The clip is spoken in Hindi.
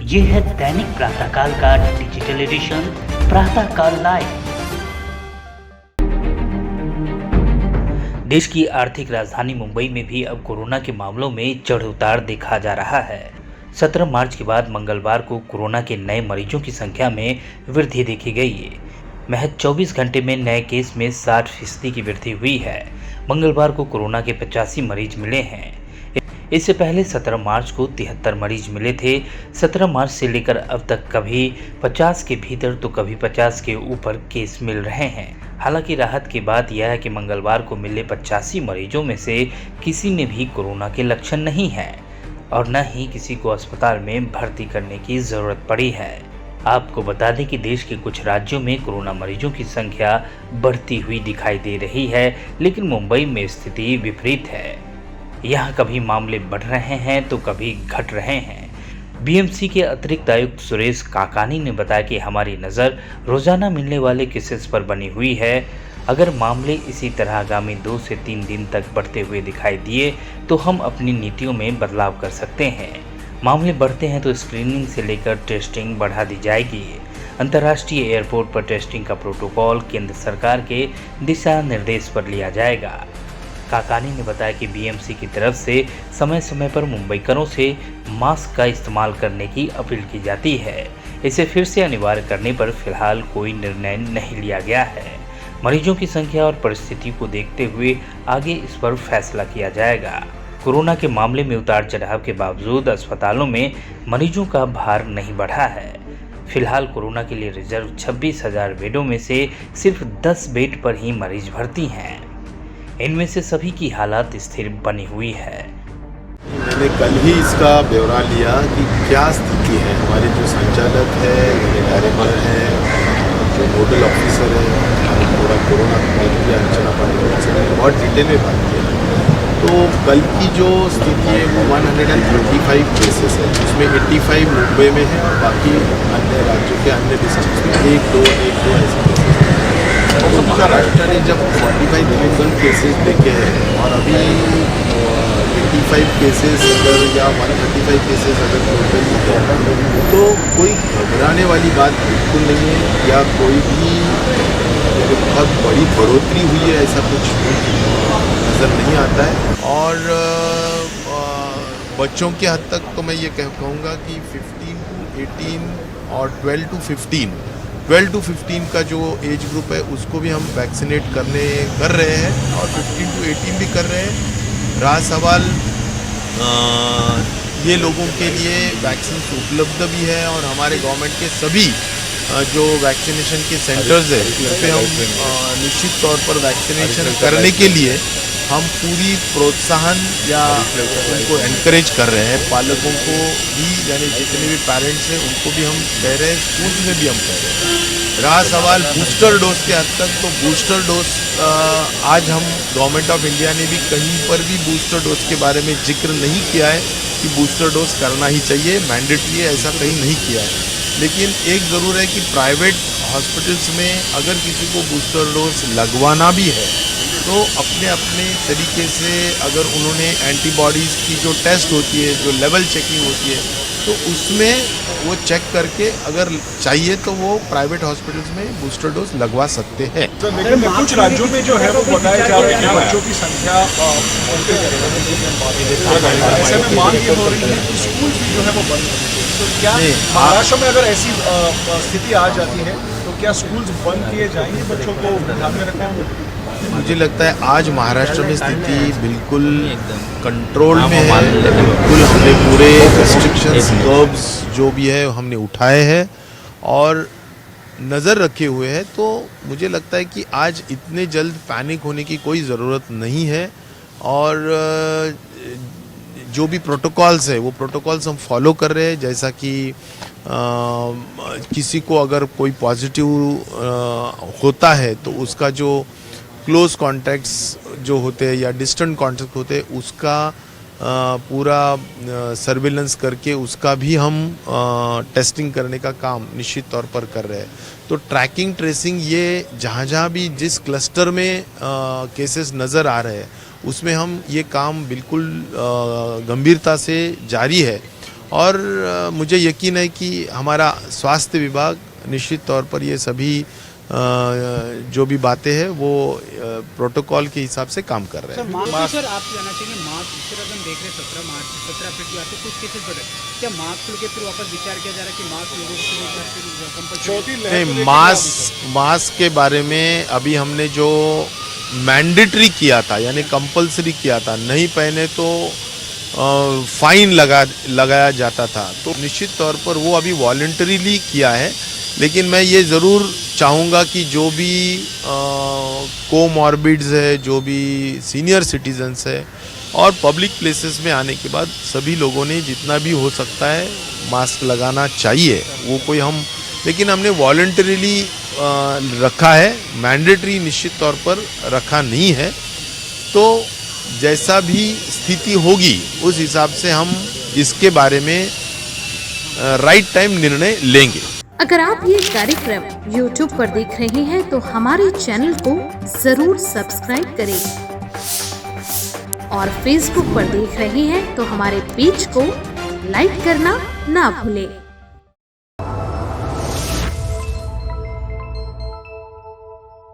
ये है दैनिक प्रातःकाल का डिजिटल एडिशन प्रातःकाल लाइव। देश की आर्थिक राजधानी मुंबई में भी अब कोरोना के मामलों में चढ़ उतार देखा जा रहा है। 17 मार्च के बाद मंगलवार को कोरोना के नए मरीजों की संख्या में वृद्धि देखी गई है। महज 24 घंटे में नए केस में 60% की वृद्धि हुई है। मंगलवार को कोरोना के 85 मरीज मिले हैं। इससे पहले 17 मार्च को 73 मरीज मिले थे। 17 मार्च से लेकर अब तक कभी 50 के भीतर तो कभी 50 के ऊपर केस मिल रहे हैं। हालांकि राहत की बात यह है कि मंगलवार को मिले 85 मरीजों में से किसी में भी कोरोना के लक्षण नहीं है और न ही किसी को अस्पताल में भर्ती करने की जरूरत पड़ी है। आपको बता दें कि देश के कुछ राज्यों में कोरोना मरीजों की संख्या बढ़ती हुई दिखाई दे रही है, लेकिन मुंबई में स्थिति विपरीत है। यहाँ कभी मामले बढ़ रहे हैं तो कभी घट रहे हैं। बीएमसी के अतिरिक्त आयुक्त सुरेश काकानी ने बताया कि हमारी नज़र रोजाना मिलने वाले केसेस पर बनी हुई है। अगर मामले इसी तरह आगामी 2 से 3 दिन तक बढ़ते हुए दिखाई दिए तो हम अपनी नीतियों में बदलाव कर सकते हैं। मामले बढ़ते हैं तो स्क्रीनिंग से लेकर टेस्टिंग बढ़ा दी जाएगी। अंतर्राष्ट्रीय एयरपोर्ट पर टेस्टिंग का प्रोटोकॉल केंद्र सरकार के दिशा निर्देश पर लिया जाएगा। काकानी ने बताया कि बीएमसी की तरफ से समय समय पर मुंबईकरों से मास्क का इस्तेमाल करने की अपील की जाती है। इसे फिर से अनिवार्य करने पर फिलहाल कोई निर्णय नहीं लिया गया है। मरीजों की संख्या और परिस्थिति को देखते हुए आगे इस पर फैसला किया जाएगा। कोरोना के मामले में उतार चढ़ाव के बावजूद अस्पतालों में मरीजों का भार नहीं बढ़ा है। फिलहाल कोरोना के लिए रिजर्व 26,000 बेडों में से सिर्फ 10 बेड पर ही मरीज भर्ती हैं। इनमें से सभी की हालत स्थिर बनी हुई है। मैंने कल ही इसका ब्यौरा लिया कि क्या स्थिति है। हमारे जो संचालक है, डायरेक्टर है, जो नोडल ऑफिसर है, हमारे पूरा कोरोना की अर्चना पांडे से बहुत डिटेल में बात किया। तो कल की जो स्थिति है वो 135 केसेस है, उसमें 85 मुंबई में है और बाकी अन्य राज्यों के अन्य डिस्ट्रिक्ट में एक दो ऐसे केसेस हैं। तो महाराष्ट्र ने जब 45,000 केसेस देखे हैं और अभी 85 केसेस अगर या 135 केसेस अगर टोटली है तो कोई घबराने वाली बात बिल्कुल नहीं है या कोई भी बहुत बड़ी बढ़ोतरी हुई है ऐसा कुछ नज़र नहीं आता है। और बच्चों के हद तक तो मैं ये कहूँगा कि 15 to 18 और 12 to 15 का जो एज ग्रुप है उसको भी हम वैक्सीनेट कर रहे हैं और 15 to 18 भी कर रहे हैं। रहा सवाल ये लोगों के लिए वैक्सीन उपलब्ध भी है और हमारे गवर्नमेंट के सभी जो वैक्सीनेशन के सेंटर्स है उस पर हम निश्चित तौर पर वैक्सीनेशन करने के लिए हम पूरी प्रोत्साहन या उनको एनकरेज कर रहे हैं। पालकों को भी यानी जितने भी पेरेंट्स हैं उनको भी हम कह रहे हैं, स्कूल में भी हम कह रहे हैं। रहा सवाल बूस्टर डोज के हद तक, तो बूस्टर डोज आज हम गवर्नमेंट ऑफ इंडिया ने भी कहीं पर भी बूस्टर डोज के बारे में जिक्र नहीं किया है कि बूस्टर डोज करना ही चाहिए, मैंडेटरी है ऐसा कहीं नहीं किया है। लेकिन एक ज़रूर है कि प्राइवेट हॉस्पिटल्स में अगर किसी को बूस्टर डोज लगवाना भी है तो अपने अपने तरीके से अगर उन्होंने एंटीबॉडीज़ की जो टेस्ट होती है, जो लेवल चेकिंग होती है, तो उसमें वो चेक करके अगर चाहिए तो वो प्राइवेट हॉस्पिटल्स में बूस्टर डोज लगवा सकते हैं। लेकिन कुछ राज्यों में जो है वो बताया जा रहा है कि बच्चों की संख्या बढ़ते जा रही है। ऐसे में मांग ये हो रही है कि स्कूल भी जो है वो बंद हो। तो क्या महाराष्ट्र में अगर ऐसी स्थिति आ जाती है तो क्या स्कूल्स बंद किए जाएंगे, बच्चों को ध्यान में रखना होगा? मुझे लगता है आज महाराष्ट्र में स्थिति बिल्कुल कंट्रोल में है। बिल्कुल हमने पूरे रिस्ट्रिक्शंस कर्ब्स जो भी है हमने उठाए हैं और नज़र रखे हुए हैं। तो मुझे लगता है कि आज इतने जल्द पैनिक होने की कोई ज़रूरत नहीं है और जो भी प्रोटोकॉल्स है वो प्रोटोकॉल्स हम फॉलो कर रहे हैं। जैसा कि किसी को अगर कोई पॉजिटिव होता है तो उसका जो क्लोज कॉन्टैक्ट्स जो होते हैं या डिस्टेंट कॉन्टैक्ट होते हैं उसका पूरा सर्विलेंस करके उसका भी हम टेस्टिंग करने का काम निश्चित तौर पर कर रहे हैं। तो ट्रैकिंग ट्रेसिंग ये जहाँ भी जिस क्लस्टर में केसेस नज़र आ रहे हैं उसमें हम ये काम बिल्कुल गंभीरता से जारी है और मुझे यकीन है कि हमारा स्वास्थ्य विभाग निश्चित तौर पर ये सभी जो भी बातें हैं वो प्रोटोकॉल के हिसाब से काम कर रहे हैं। सर आप जाना चाहिए मार्च सर हम देख रहे हैं 17 अप्रैल की आते कुछ केसेस बढ़े, क्या मास्क खुल के फिर वापस विचार किया जा रहा है कि मास्क लोगों को नहीं, मास्क के बारे में अभी हमने जो मैंडेटरी किया था यानी कंपलसरी किया था, नहीं पहने तो फाइन लगाया जाता था, तो निश्चित तौर पर वो अभी वॉलंटरीली किया है। लेकिन मैं ये ज़रूर चाहूँगा कि जो भी कोमॉर्बिड्स है, जो भी सीनियर सिटीजन्स है और पब्लिक प्लेसेस में आने के बाद सभी लोगों ने जितना भी हो सकता है मास्क लगाना चाहिए। वो कोई हम लेकिन हमने वॉलंटरीली रखा है, मैंडेटरी निश्चित तौर पर रखा नहीं है। तो जैसा भी स्थिति होगी उस हिसाब से हम इसके बारे में राइट टाइम निर्णय लेंगे। अगर आप ये कार्यक्रम YouTube पर देख रहे हैं तो हमारे चैनल को जरूर सब्सक्राइब करें और Facebook पर देख रहे हैं तो हमारे पेज को लाइक करना ना भूलें।